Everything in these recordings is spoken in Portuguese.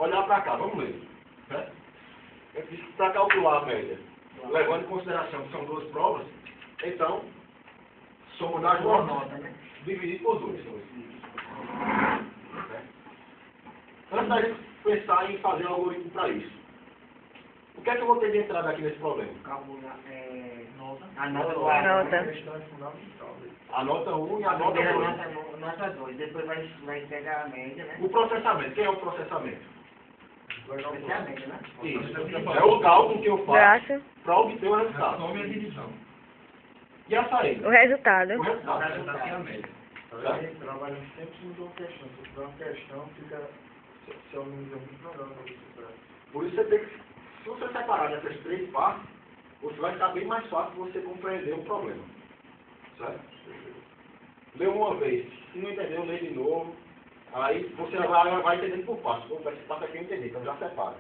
olhar para cá, vamos ler. Certo? Eu disse que para calcular a média, levando em consideração que são duas provas, então, soma das notas, né? Dividido por 2. Antes da gente pensar em fazer um algoritmo para isso, o que é que eu vou ter de entrada aqui nesse problema? A nota do A nota 1 e a nota 2. Nota 2, depois vai pegar a média, né? O processamento, quem é o processamento? Essa é a média, né? Isso. É o cálculo que eu faço para obter o resultado. Soma e a divisão. E a saída? O resultado. O resultado. O resultado é a média. Trabalhando sempre em uma questão. Se tiver uma questão, fica se organiza muito melhor para você superar. Por isso você tem que, se você separar dessas 3 partes, você vai ficar bem mais fácil você compreender o problema. Certo? Lê uma vez. Se não entendeu, lê de novo. Aí você vai entendendo por partes. Pô, esse passo aqui eu entendi, então já separa.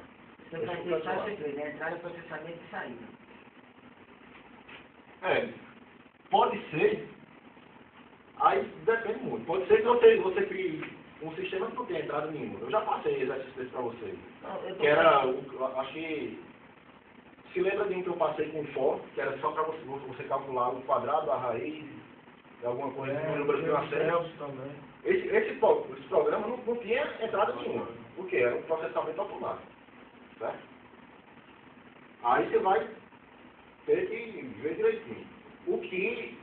Você vai ter só esse três, né? Entrada, processamento e saída. Pode ser. Aí depende muito. Pode ser que você crie um sistema que não tenha entrada nenhuma. Eu já passei exercício desse para vocês. Que era, acho que, se lembra de um que eu passei com for, que era só para você calcular o quadrado, a raiz, alguma coisa que no Brasil acesso também. Esse programa não tinha entrada nenhuma. Por quê? Era um processamento automático. Certo? Aí você vai ter que ver direitinho. O que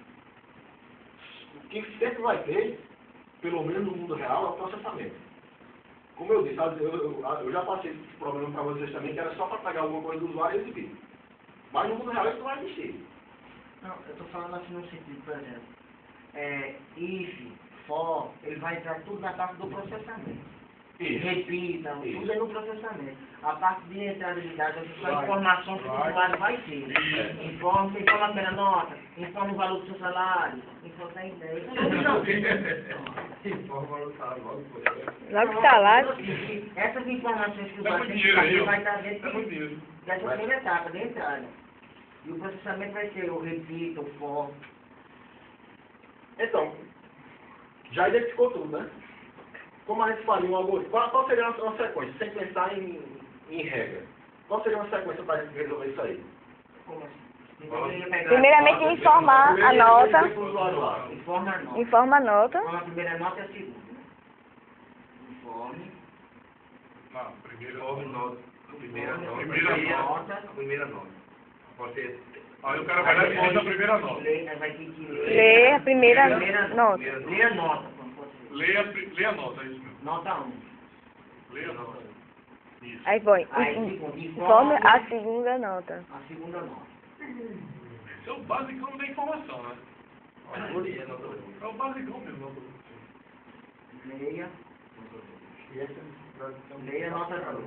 sempre vai ter, pelo menos no mundo real, é o processamento. Como eu disse, eu já passei esse problema para vocês também, que era só para pegar alguma coisa do usuário e exibir. Mas no mundo real isso não vai existir. Não, eu estou falando assim no sentido, por exemplo, if, for, ele vai entrar tudo na parte do processamento. Isso. Repitam, Isso. tudo é no processamento. A parte de entrada de dados é só informação que o usuário vai ter. Informa a pena nota, informa o valor do seu salário, informa a ideia. Informa o salário logo depois. Logo o salário. Essas informações que o Tá usuário com tem que dinheiro aí, saber ó. vai estar dentro Tá com dinheiro. dessa primeira etapa, de entrada. E o processamento vai ser o repita, o for. Então, já identificou tudo, né? Como a gente faria um algoritmo? Qual seria uma sequência? Sem pensar em regra. Qual seria uma sequência para a gente resolver isso aí? Como assim? Primeiramente, informar a nota. Informa a nota. Informa a nota. Então, a primeira nota é a segunda. Informe. Não, primeiro nota. Primeira nota. A primeira nota. Pode ter. Aí o cara vai lá e conta a primeira nota. Vai ter que ler. Ler a primeira nota. Lê a nota. Como pode ser. Lê a nota, é isso mesmo. Nota 1. Lê a nota. Isso. Aí põe. Informe a segunda nota. A segunda nota. Isso é o basicão da informação, né? É o basicão mesmo. Leia. E essa Leia a nota 2.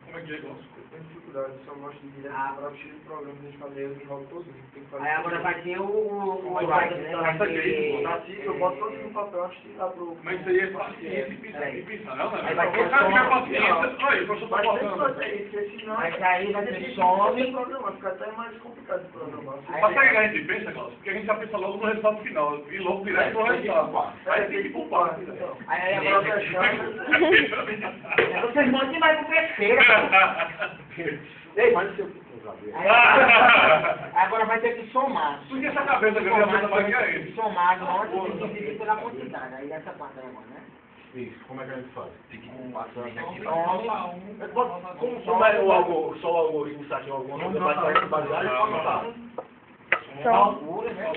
Como é que é, Glaucio? Eu tenho dificuldade, eu só gosto de direto para o X do programa, a gente fazer ele enrola todos. Tem que fazer. Aí agora vai ter o Mas write, vai né? ter Vai ter... eu boto todos no papel antes de ir lá pro... Mas isso aí é paciência e pensar, não, né? Aí vai ter O cara fica som. paciência. Olha aí, o professor tá Mas tem que falando. fazer isso, porque senão... Vai sair, vai ter Tem some. que programar, fica até mais complicado de programar. Aí Mas sabe o que a gente pensa, Glaucio? Porque a gente já pensa logo no resultado final. E logo direto no resultado. Aí tem que poupar. Aí agora vai vocês mandam e vai pro terceiro. Ei, mas se eu... Aí agora vai ter que somar. Porque essa cabeça grande já pensa mais que é ele. Somar a nota e dividir pela quantidade. Aí essa parte aí agora, né? Isso, como é que a gente faz? Some. Como é só o algoritmo certinho, alguma coisa mais para basear e anotar? Calcula, né?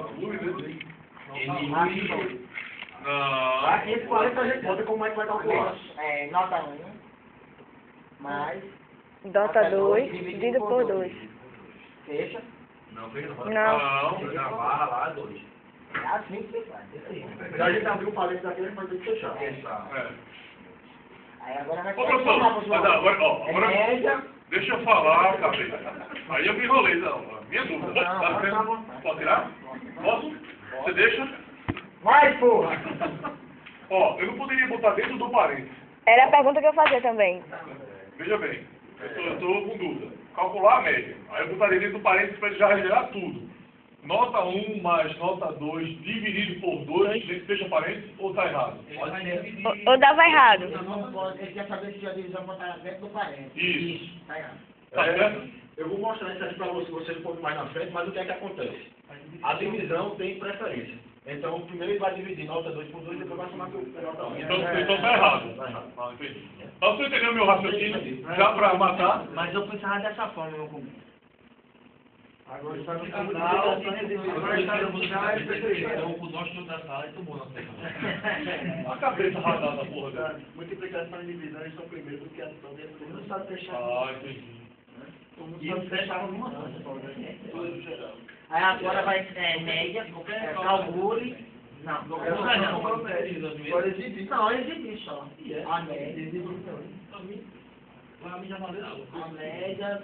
Não. Esse 40 a gente conta como é que vai calcular. Nota 1 mais Nota 2, dividido por 2. fecha. Não, veja Não. na barra lá, 2. É assim que você faz. Se a gente abrir um parênteses aqui, a gente vai ter que fechar. Aí agora vai Ô, ter que professor, somar mas agora, ó, agora média. deixa eu falar, cabeça. Aí eu me enrolei, não. Minha dúvida. Não, Tá pode vendo? à vontade. Pode tirar? Posso? Você deixa? Vai, porra! Ó, eu não poderia botar dentro do parênteses. Era a pergunta que eu fazia também. Veja bem, eu tô com dúvida. Calcular a média. Aí eu botaria dentro do parênteses para ele já regenerar tudo. nota 1 mais nota 2 dividido por 2, fecha parênteses, ou está errado? Pode ser. Ou dava errado. Não pode, ele quer saber se a divisão pode estar dentro do parênteses. Isso. Tá errado. Tá certo? Eu vou mostrar isso aqui para vocês um pouco mais na frente, mas o que é que acontece? A divisão tem preferência. Então, primeiro ele vai dividir nota 2 por 2 e depois vai somar com nota 1. Então tá errado. Tá errado. Ah, entendi. Então você entendeu meu raciocínio? Já para matar? Mas eu pensava dessa forma, meu comigo. Agora está no Agora final, está agora está no final, e Então, o nosso da sala é tomou nossa A cabeça rasada, porra dele. multiplicação e divisão são primeiro do que a soma e a soma. Não sabe fechar. Ah, entendi. E eu fechava uma coisa. Aí agora vai média, calcule. Não, não. Pode exibir. Não, exibir só. A média. Para mim já valeu. A média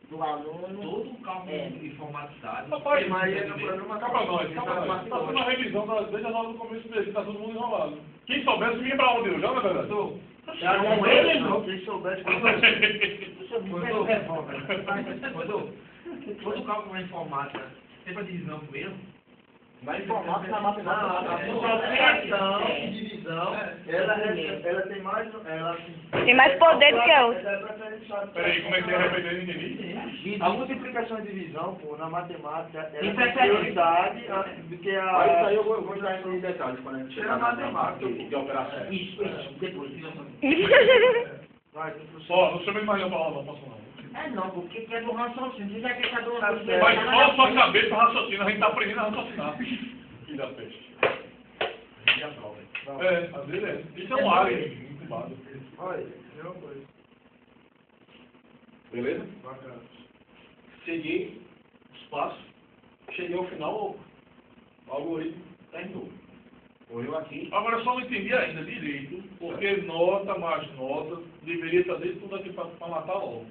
do aluno. Todo o cálculo informatizado. Papai, Mas aí no programa cá pra nós. Tá sendo uma revisão desde a hora do começo dele, tá todo mundo enrolado. Quem soubesse vinha pra onde eu já, na verdade? Não, ele não. Quem soubesse, Todo o cálculo na informática teve a divisão primeiro. Na informática, na matemática, a multiplicação e divisão, ela tem mais, ela Tem mais poder do que eu. Peraí, como é que é? Repetindo, não entendi. A multiplicação e divisão, pô, na matemática, ela Tem tem prioridade do que a... Mas isso aí eu vou entrar em detalhes quando a gente chegar na matemática. de operação. Isso, depois. Vai, Ó, não chamei mais não pra aula, não posso não. É não, porque é do raciocínio. Você já quer cada uma coisa. Mas só sua cabeça raciocina, a gente tá aprendendo a raciocinar. Filho da peste. É, às vezes é. Isso é um alien incubado. olha, mesma coisa. Beleza? Bacana. Segui os passos. Cheguei ao final, o algoritmo terminou. Olhou aqui. Agora eu só não entendi ainda direito, porque nota mais nota deveria trazer tudo aqui pra matar logo.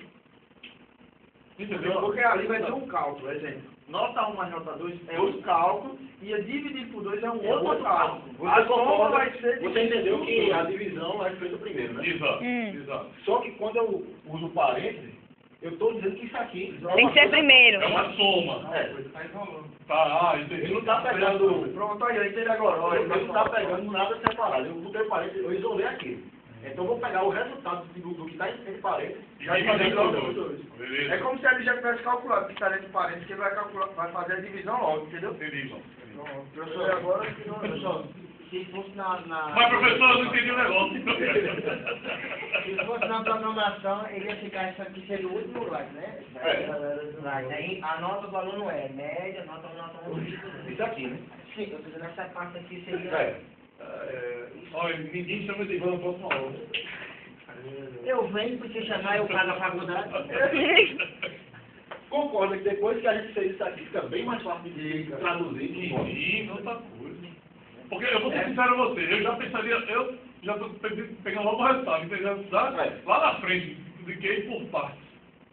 Entendeu? Porque ali vai ter um cálculo, exemplo. Nota 1 mais nota 2 é um cálculo e a dividir por 2 é um outro cálculo. A soma vai ser... Você entendeu que a divisão é feita primeiro, né? Exato, Hum. exato. Só que quando eu uso parênteses, eu estou dizendo que isso aqui... Tem que ser primeiro. É uma soma. É. Tá, Ele entendi. não está pegando... Pronto, aí, eu entendi agora. Olha, Ele não está pegando nada separado. Eu botei parênteses, eu isolei aqui. Então eu vou pegar o resultado do que está entre parênteses E vai fazer logo tudo. É Beleza. como se ele já tivesse calculado que está dentro de parênteses, que ele vai calcular, vai fazer a divisão logo, entendeu? Entendi, João. Pronto, professor, agora que não... Professor, se fosse na... Mas professor, eu não entendi o negócio. Se fosse na programação, ele ia ficar isso aqui seria o último slide, né? Slide. Aí a nota do aluno é média, nota 1, Isso aqui, né? Sim, eu tô dizendo essa parte aqui seria... É. Olha, ninguém chama de Ivan na próxima aula. Eu venho porque chamar eu pago a faculdade. Concorda que depois que a gente fez isso aqui, fica bem mais fácil de traduzir. Entendi, outra coisa. Porque eu vou ser sincero a você, eu já pensaria, eu já tô pegando logo o resultado, entendeu? Lá na frente, de que ir por partes.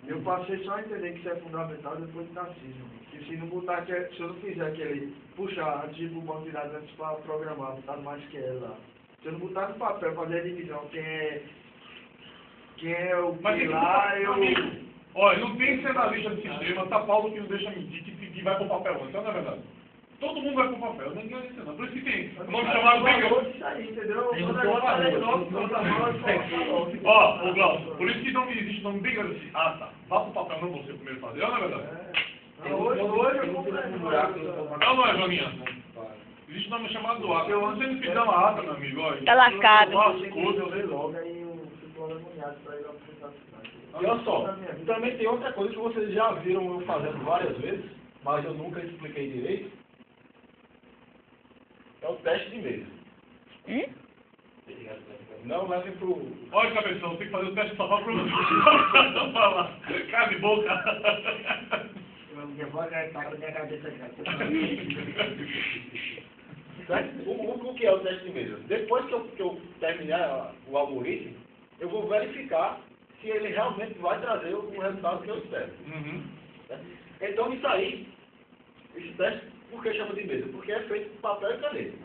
Eu passei só a entender que isso é fundamental depois do narcisismo. Que se não botar, se eu não fizer aquele puxar antes de ir pro banco de dados antes para programar, botar mais que ela lá. Se eu não botar no papel, fazer a divisão, quem é o Mas tem que lá, botar, eu... amigo, olha, não tem que ser na lista do sistema, tá Paulo que não deixa mentir, que vai pro papel antes, não é verdade? Todo mundo vai pro papel, não engana isso não. Por isso que tem o nome chamado bem Isso aí, entendeu? Tem um Quando eu falei nome, Ó, o Glaucio, por isso que não existe nome bem grande assim. Ah, tá. Vá pro papel, não você primeiro fazer, não é verdade? Hoje eu comprei um buraco. Não, não é, Joaninha. Existe um nome chamado do ato. Se você não fizer uma ata, meu amigo, olha. Tá lascado. Eu vejo logo, aí eu fico agoniado para ir apresentar a cidade. E olha só, também tem outra coisa que vocês já viram eu fazendo várias vezes, mas eu nunca expliquei direito. É o teste de mesa. Não levem pro... Olha, cabeção, tem que fazer o teste só para não falar. Cara de boca. Eu vou agarrar com a minha cabeça aqui. O que é o teste de mesa? Depois que eu terminar o algoritmo, eu vou verificar se ele realmente vai trazer o resultado que eu espero. Uhum. Então, isso aí, esse teste, por que chama de mesa? Porque é feito com papel e caneta.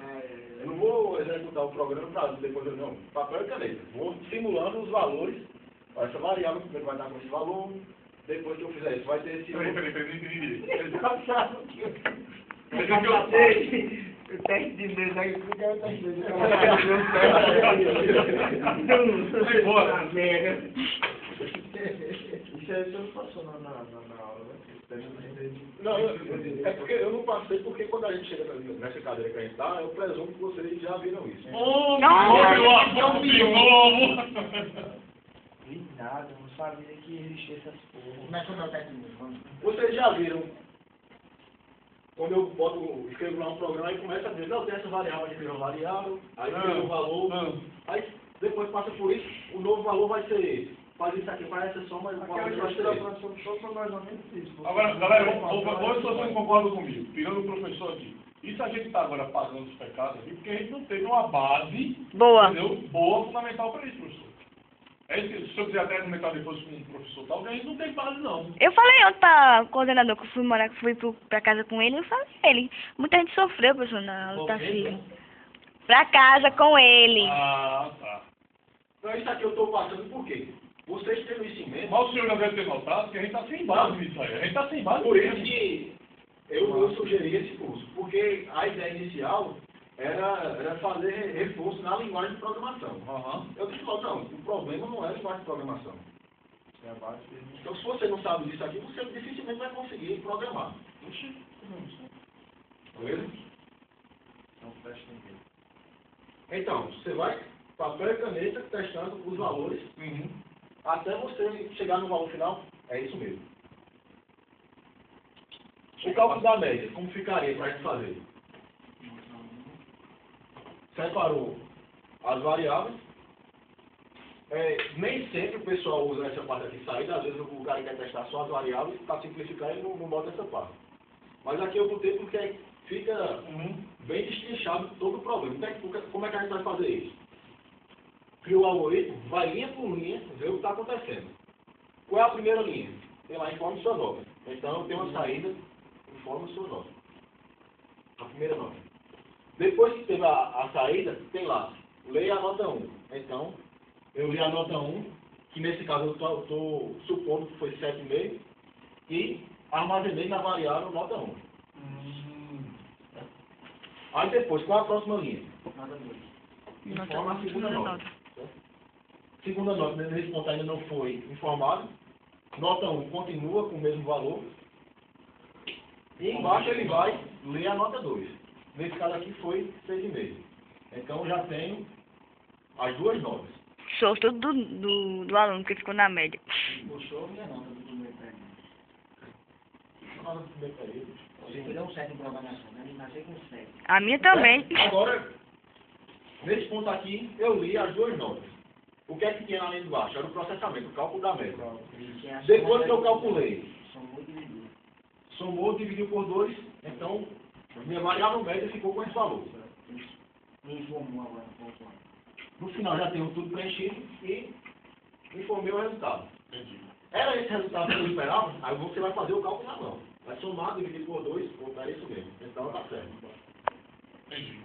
Eu não vou executar o programa para depois eu não. Papel e caneta. Vou simulando os valores. Essa variável primeiro vai dar com esse valor, depois que eu fizer isso, vai ter esse... Peraí, não entendi. O teste de mesa aí, o que é o teste de mesa? Sai fora. Isso aí você não passou na aula, né? Não, é porque eu não passei, porque quando a gente chega nessa cadeira que a gente tá, eu presumo que vocês já viram isso. Oh, Não, meu assunto de novo. Vi nada, não sabia que existia essas porra. Mas como é o técnico? Vocês já viram, quando eu escrevo lá um programa e começa a dizer, não, tem essa variável, a gente criou variável, aí tem um valor, aí depois passa por isso, o novo valor vai ser esse. Faz isso aqui, faz essa soma, mas o valor Aquela vai história ser da esse. professora de show foi mais ou menos isso. Agora, galera, vamos ver se vocês concordam comigo, tirando o professor aqui. Isso a gente está agora pagando os pecados aqui, porque a gente não teve uma base Boa. entendeu? Boa, fundamental para isso, professor. É isso, se eu quiser até argumentar depois com um professor tal, que a gente não tem base não. Eu falei ontem pra coordenador que eu fui pra casa com ele, eu falei pra ele. Muita gente sofreu, professor, na aula tá firme. Pra casa com ele. Ah, tá. Então isso aqui eu estou passando por quê? Vocês tendo isso em mente, Mas o senhor já deve ter notado que a gente está sem base nisso aí. A gente está sem base por isso mesmo. que eu sugeri esse curso, porque a ideia inicial era fazer reforço na linguagem de programação. Aham. Eu disse logo, não, o problema não é a linguagem de programação. É a base mesmo. Então, se você não sabe disso aqui, você dificilmente vai conseguir programar. Beleza? É um teste de mesa. Então, você vai, papel e caneta, testando os valores, Uhum. até você chegar no valor final. É isso mesmo. O cálculo da média, como ficaria para a gente fazer? Separou as variáveis. Nem sempre o pessoal usa essa parte aqui saída, às vezes o cara quer testar só as variáveis, para simplificar ele não bota essa parte. Mas aqui eu botei porque fica bem destrinchado todo o problema. Como é que a gente vai fazer isso? Cria o algoritmo, vai linha por linha, ver o que está acontecendo. Qual é a primeira linha? Tem lá, informe sua nota. Então eu tenho uma saída, informe sua nota. A primeira nota. Depois que teve a saída, tem lá, leia a nota 1. Então, eu li a nota 1, que nesse caso eu estou supondo que foi 7,5, e armazenei na variável nota 1. Aí depois, qual é a próxima linha? Informa a segunda nota. Segunda nota, nesse ponto ainda não foi informado. Nota 1 continua com o mesmo valor. E embaixo ele vai ler a nota 2. Nesse caso aqui foi 6,5. Então já tenho as duas notas. Sou tudo do aluno que ficou na média. Puxou minha nota do primeiro período. A nota do primeiro período. Você tirou um 7 em programação, né? Eu nasci com 7. A minha também. Agora, nesse ponto aqui, eu li as duas notas. O que é que tinha ali embaixo? Era o processamento, o cálculo da média. Depois que eu calculei, somou, dividiu por 2, então minha variável média ficou com esse valor. Me informou agora, ponto. No final já tenho tudo preenchido e informei o resultado. Entendi. Era esse resultado que eu esperava, aí você vai fazer o cálculo na mão. Vai somar, dividir por 2, é isso mesmo. Então tá certo. Entendi.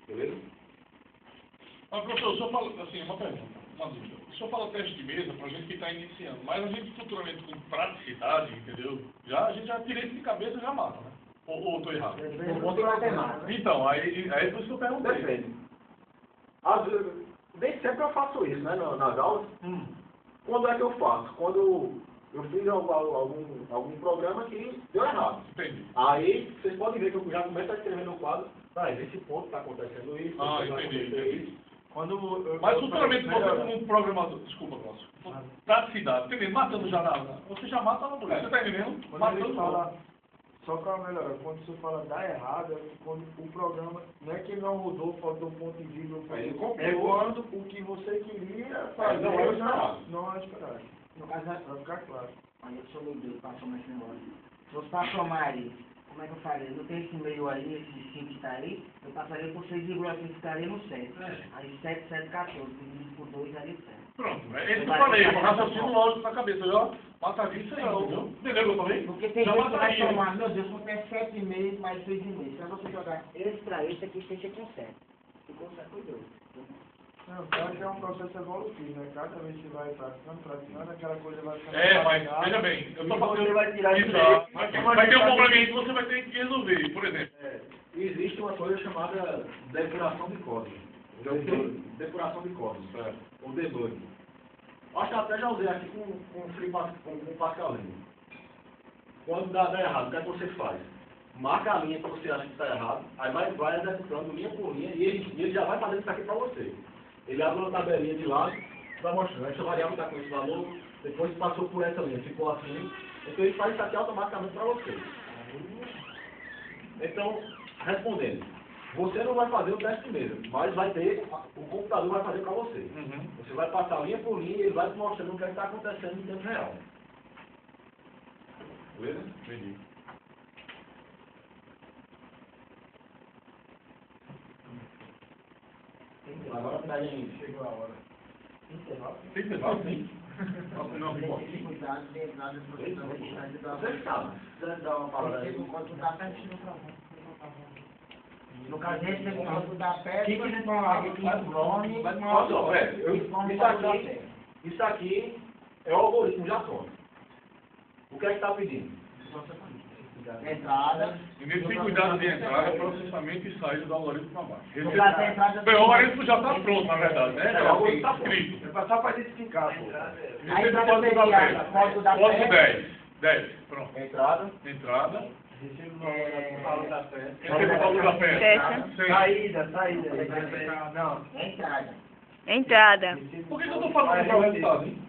Beleza? Mas, professor, o senhor fala, assim, uma pergunta, uma dúvida. O senhor fala teste de mesa para a gente que está iniciando, mas a gente futuramente com praticidade, entendeu? A gente já tira isso de cabeça e já mata, né? Ou estou errado? Ponto matemática. Então, aí é por isso que eu perguntei. Depende. Às vezes, nem sempre eu faço isso, né, nas aulas. Quando é que eu faço? Quando eu fiz algum programa que deu errado. Entendi. Aí, vocês podem ver que eu já começo a escrever no quadro, nesse ponto está acontecendo isso, Ah, vai entendi, acontecer entendi. isso. Mas futuramente você como um programador, desculpa, Glaucio, praticidade, entendeu? Matando já você já mata na mulher, você está entendendo? Quando ele Matando fala, só para melhorar, quando você fala dá errado, é quando o programa, não é que não rodou, faltou ponto e vírgula, Aí ele é copiou. quando o que você queria fazer não é esperado. não é esperado. No caso, Vai ficar claro. aí eu sou meio doido para somar esse negócio. Se fosse para somar aí, como é que eu faria? Não tem esse meio aí, esse 5 que está aí, eu passaria por 6,5, ficaria no 7. Aí 7, 7, 14, dividido por 2, daria 7. Pronto, é isso que eu falei, o raciocínio lógico na cabeça, ó, mataria isso aí, entendeu? Entendeu o que eu falei? Porque tem Já gente que vai mataria. somar, meu Deus, quanto é 7,5 mais 6,5. Se você jogar esse para esse aqui, fecha com 7. Ficou 7 por 2. Não, claro que é um processo evolutivo, né? Cada vez que vai praticando, aquela coisa vai ficando Mas mais veja bem, eu e tô você falando. vai tirar Isso, direito. vai ter um complemento que você vai ter que resolver, por exemplo. Existe uma coisa chamada depuração de código. Depuração de código, ou debug. Acho que até já usei aqui com Pascalinho. Quando dá errado, o que é que você faz? Marca a linha que você acha que está errado, aí vai executando linha por linha e ele já vai fazendo isso aqui para você. Ele abre uma tabelinha de lado, vai mostrando, essa variável está com esse valor, depois passou por essa linha, ficou assim, então ele faz isso aqui automaticamente para você. Então, respondendo, você não vai fazer o teste primeiro, mas vai ter, o computador vai fazer para você. Você vai passar linha por linha e ele vai te mostrando o que está acontecendo em tempo real. Beleza? Entendi. Agora peguem. Chegou a hora. Tem que levar, sim. Não, Tem igual. dificuldade de entrar no processamento da Você sabe. Você dá uma palavra aí. o código da peça no caso desse, tem o código da peça, que informe, Olha só, velho, isso aqui é o algoritmo de ação. O que é que está pedindo? entrada. Ninguém tem cuidado de entrada, processamento e saída do algoritmo para baixo. No caso da entrada, Bem, o algoritmo já está pronto, na verdade, né? O algoritmo está escrito. É só para identificar, pô. a entrada Código da seria peça. código da Código peça. 10. Pronto. Entrada. Entrada. Recebo o valor da peça. Receba o valor da peça. Peça. Sim. Saída. Não. Entrada. Entrada. Por que eu estou falando para o resultado, hein?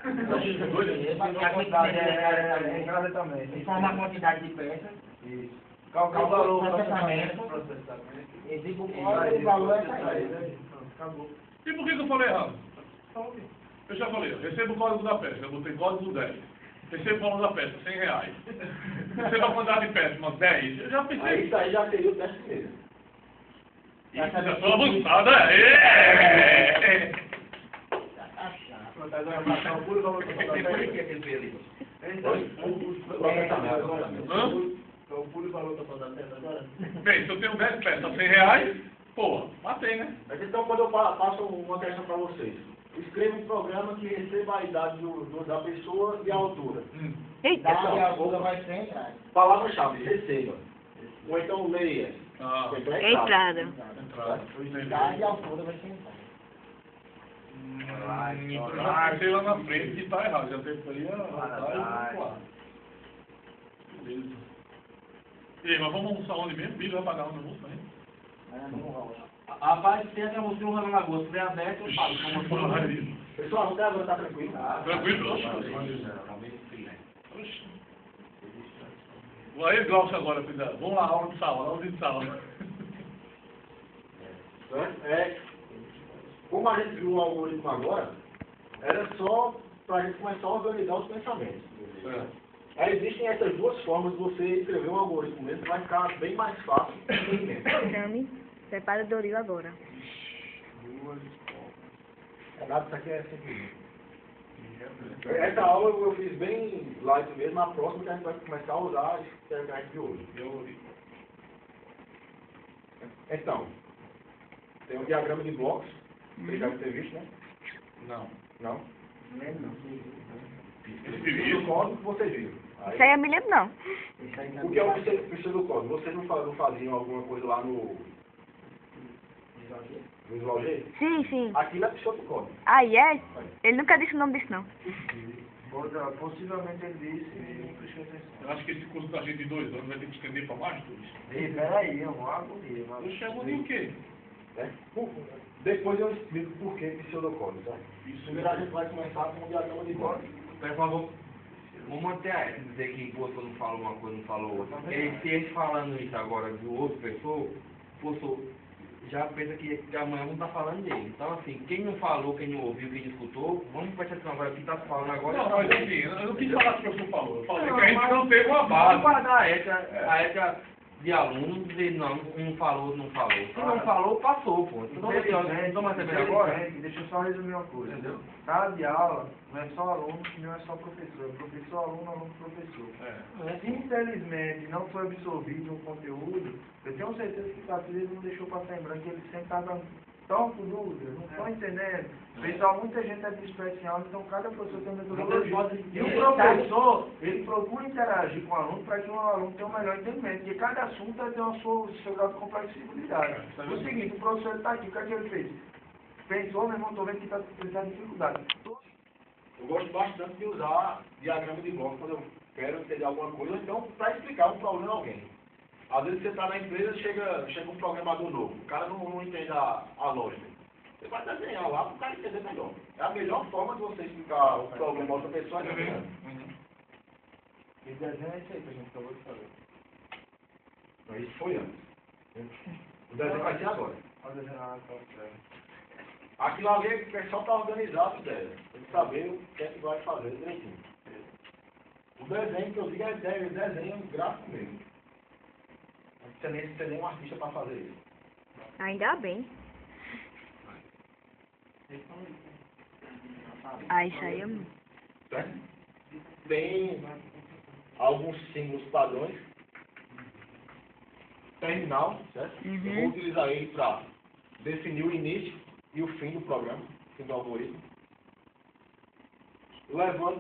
A quantidade é entrada também. Informa a quantidade de peças. Isso. Calcula o valor, Processamento. processamento. Exibe o código e o valor é saída. Saída. Acabou. E por que eu falei errado? Eu já falei, eu recebo o código da peça, eu botei código 10. Recebo o valor da peça, R$100. Recebo a quantidade de peça, umas 10. Eu já Aí pensei. isso aí já seria o teste primeiro. Isso, já estou avançada. É. Pronto, agora passar o puro valor total da peça. Então, o puro valor total da peça agora? Bem, se eu tenho 10 peças a R$100, pô, matei, né? Mas então, quando eu passo uma questão para vocês, escreva um programa que receba a idade da pessoa e a altura. Eita. Idade e altura vai ser entrada. Palavra-chave, receba. Ou então leia. Ah, Ou então é entrada. Entrada. entrada. Idade e altura vai ser entrada. Eu já pensei lá na frente que está errado. Já tentaria voltar e vamos lá. Beleza. E aí, mas vamos almoçar onde mesmo? O Billy vai pagar onde almoço também? Rapaz, tem aquela mocinha no lagoa, se tiver aberto, eu pago. Pessoal, até agora tá tranquilo? Tranquilo? Aí, Glaucio, agora, cuidado. Vamos lá, aula de sala. Como a gente viu o algoritmo agora, era só para a gente começar a organizar os pensamentos. Aí existem essas duas formas de você escrever um algoritmo mesmo, que vai ficar bem mais fácil. Chame. Separa o Doril agora. Nada, isso aqui é simplesmente. Essa aula eu fiz bem light mesmo, a próxima que a gente vai começar a usar a internet de hoje. Então, tem um diagrama de blocos, vocês devem ter visto, né? Não. Não? Esse E o código que vocês viram. Isso aí eu me lembro, não. O que é o precisa do código? Vocês não faziam alguma coisa lá no Visual G? Sim, sim. Aquilo é precisa do código. Ah, é? Ele nunca disse o nome disso, não. Possivelmente ele disse e não prestou atenção. Eu acho que esse curso da gente de 2 anos vai ter que estender para mais dois. Ei, peraí, é uma agonia. Eu chamo de o quê? Né? Depois eu explico por que pseudocódigo, tá? Primeiro a gente vai começar com o diagrama de blocos. Por favor, vamos manter a ética, dizer que o outro não falou uma coisa, não falou outra. Se ele falando isso agora de outra pessoa, já pensa que amanhã não está falando dele. Então, assim, quem não falou, quem não ouviu, quem não escutou, vamos prestar atenção agora, quem está falando agora. Não, mas enfim, eu não quis falar que o professor falou. Eu falei que a gente não teve uma base. Vamos guardar a ética de aluno, dizer não, um falou, não falou. Se não falou, passou, pô. Então, estamos recebendo agora? Deixa eu só resumir uma coisa. Entendeu? Sala de aula não é só aluno e não é só professor. É professor, aluno, professor. Se infelizmente não foi absorvido um conteúdo, eu tenho certeza que o Casilhas não deixou passar em branco, ele sempre estava estão com dúvida, não estão entendendo. Pessoal, muita gente é especial, então cada professor tem uma metodologia. E o professor, ele procura interagir com o aluno para que o aluno tenha um melhor entendimento, porque cada assunto tem o seu grau de complexibilidade. O seguinte, o professor está aqui, o que é que ele fez? Pensou, meu irmão, estou vendo que está tendo dificuldade. Eu gosto bastante de usar diagrama de bloco quando eu quero entender alguma coisa, ou então para explicar um problema a alguém. Às vezes você está na empresa, chega um programador novo, o cara não entende a lógica. Você vai desenhar lá para o cara entender melhor. É a melhor forma de você explicar o problema a outra pessoa é desenhando. E desenho é isso aí que a gente acabou de fazer. Mas isso foi antes. O desenho vai ser agora. Pode desenhar, tá certo. Aquilo ali é só para organizar as ideias. Tem que saber o que é que vai fazer direitinho. O desenho que eu digo é desenho gráfico mesmo. Você nem um artista para fazer isso. Ainda bem. Ah, isso aí é muito. Certo? Tem alguns símbolos padrões. Terminal, certo? Uhum. Eu vou utilizar ele para definir o início e o fim do programa, fim do algoritmo.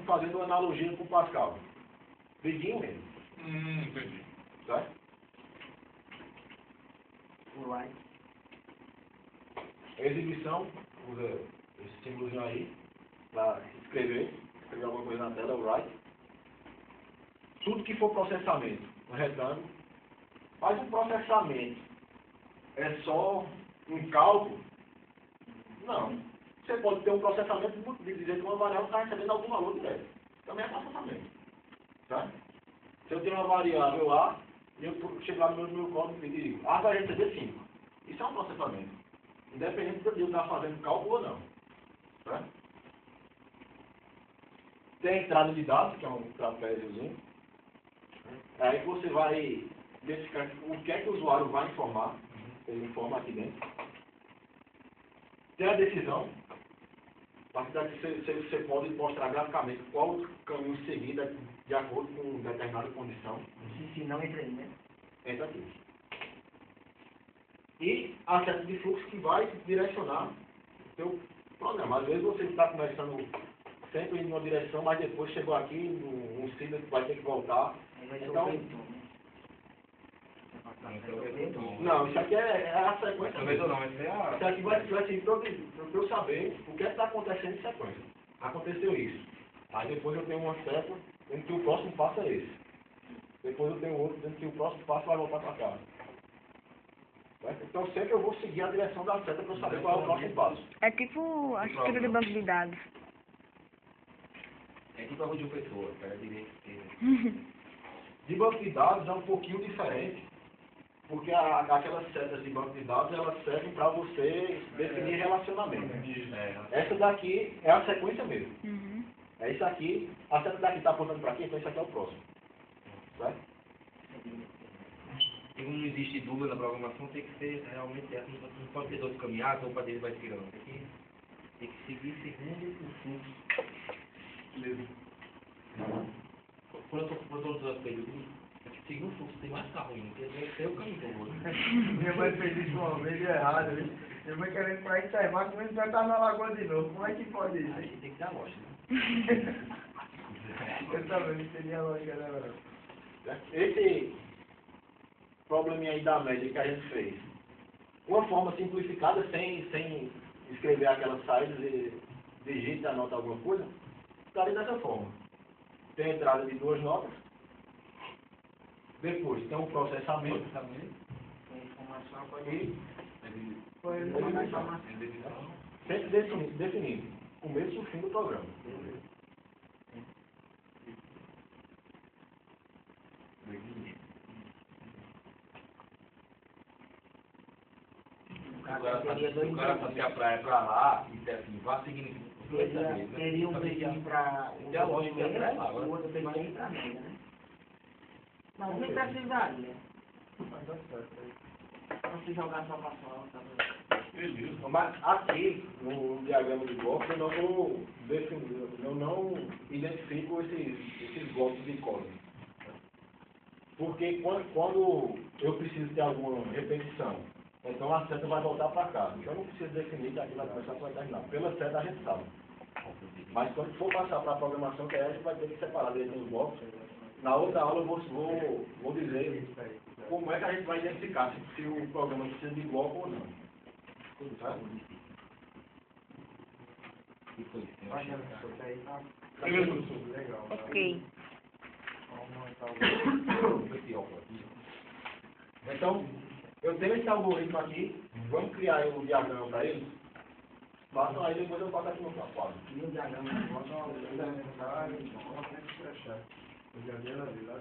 Fazendo uma analogia com o Pascal. Vidinho mesmo. Entendi. Certo? Right. Exibição, usa esse símbolozinho aí para escrever alguma coisa na tela, o write. Tudo que for processamento, um retângulo. Mas um processamento é só um cálculo? Não. Você pode ter um processamento de dizer que uma variável está recebendo algum valor direto. Também é processamento. Tá? Se eu tenho uma variável A, e eu chego lá no meu código e digo, A vai receber 5. Isso é um processamento. Independente de eu estar fazendo cálculo ou não. Tá? Tem a entrada de dados, que é um trapéziozinho. Aí você vai identificar o que é que o usuário vai informar. Ele informa aqui dentro. Tem a decisão. A partir daqui você pode mostrar graficamente qual o caminho seguido de acordo com determinada condição. Se não, entra aí, né? Entra aqui. E a seta de fluxo que vai direcionar o seu programa. Às vezes você está começando sempre em uma direção, mas depois chegou aqui um símbolo que vai ter que voltar. Aí vai ser Então, o vetor, né? não, isso aqui é a sequência. Não, Isso aqui vai ser para eu saber o que está acontecendo em sequência. Aconteceu isso. Aí depois eu tenho uma seta, dizendo que o próximo passo é esse. Depois eu tenho outro, dizendo que o próximo passo vai voltar para cá. Certo? Então sempre eu vou seguir a direção da seta para eu saber qual é o próximo passo. É tipo a estrutura de banco de dados. É tipo a rua de uma pessoa, para direita, esquerda. De banco de dados é um pouquinho diferente, porque aquelas setas de banco de dados elas servem para você definir relacionamento. Essa daqui é a sequência mesmo. Uhum. É isso aqui, a seta daqui está apontando para aqui, então isso aqui é o próximo. Certo? E como não existe dúvida na programação, tem que ser realmente assim, não pode ter dois caminhados ou para direita vai esquerda, não. Tem que seguir segundo o fluxo. Beleza. Quando eu estou usando as coisas, seguir o fluxo, tem mais carro indo, porque deve ser o caminho que eu vou. Minha mãe fez isso uma vez errado, viu? Minha mãe querendo para enterrar, mas já está na lagoa de novo. Como é que pode isso? Aí tem que dar lógica, né? Eu também não teria lógica, né, não? Esse probleminha aí da média que a gente fez, uma forma simplificada, sem escrever aquelas saídas e digita, anota alguma coisa, ficaria dessa forma. Tem a entrada de 2 notas, depois tem um processamento, A informação pode e Foi uma informação. sempre definido o começo e o fim do programa. O cara fazer a praia para lá e dizer assim, vá seguindo Teria um pezinho para o tem a lógica outro atrás lá, o outro pezinho para a média, né? Mas nem precisaria. Mas dá certo aí. Não se jogar só para fora, tá vendo? Beleza. Mas aqui, no diagrama de blocos, eu não vou definir, eu não identifico esses blocos de código. Porque quando eu preciso ter alguma repetição Então a seta vai voltar para cá. Então eu não preciso definir que aqui vai começar e vai terminar. Pela seta a gente sabe. Mas quando for passar para a programação, que aí a gente vai ter que separar dentro dos blocos. Na outra aula eu vou dizer como é que a gente vai identificar se o programa precisa de bloco ou não. Certo? Bacana, isso aí tá Beleza, professor. legal. Ok. Então, eu tenho esse algoritmo aqui, vamos criar o diagrama para ele. Façam aí, depois eu passo aqui no quadro. E o diagrama de modo, não, o diagrama de modo, tem que fechar. O diagrama de lá,